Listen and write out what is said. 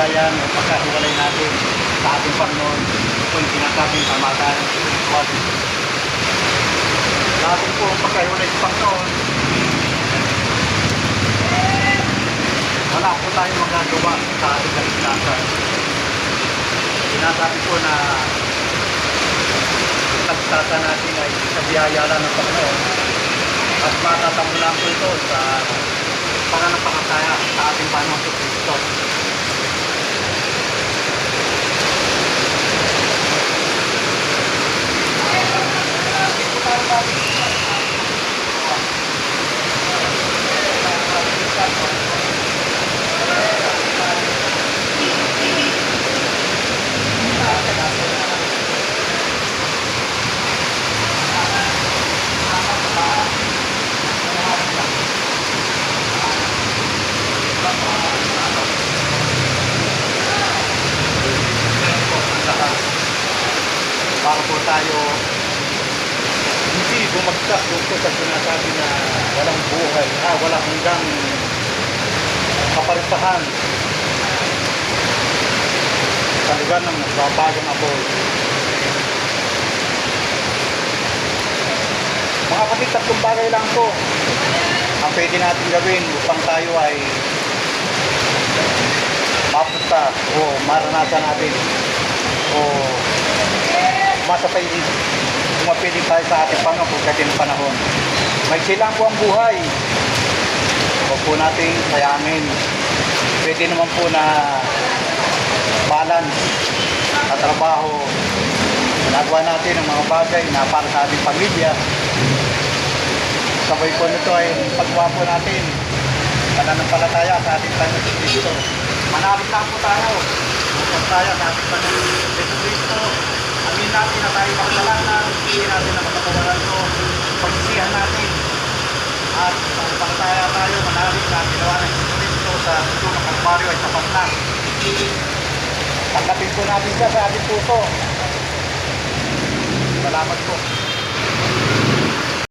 kalagayan o pagkahiwalay natin sa ating Panginoon. Ito yung sinasabing kamatayan spiritual. Natin po pagkahiwalay sa Panginoon, wala po tayong magagawa sa ating kaligtasan. Sinasabi po na kaligtasan natin ay sa biyaya lang ng Panginoon at matatamulan po ito sa pananampalataya sa ating Panginoon sa Kristo. Para po tayo hindi bumagsak dito sa sinasabi na walang buhay, walang hanggang kaparisahan sa lugar ng nagbabagang apoy. Mga kapatid, tatlong bagay lang po ang pwede natin gawin upang tayo ay mapunta o maranasan natin o masapayin umapiling tayo sa ating Panginoon pagdating ng panahon. May silang po ang buhay. Huwag po natin sayangin. Pwede naman po na balance at trabaho. Ginagawa natin ang mga bagay na para sa ating pamilya. Sabay po nito ay paggawa po natin pananampalataya sa ating Panginoon Kristo. Manalip lang po tayo. Huwag tayo sa ating Panginoon Kristo. Amin natin na tayo makasalanan, hindi natin na makatawaran ko, pagsisihan natin. At pananampalataya tayo, manalip na ginawa ng Kristo sa puso ng Kalbaryo ay sapat na. Tanggapin po natin siya sa ating puso. Salamat po.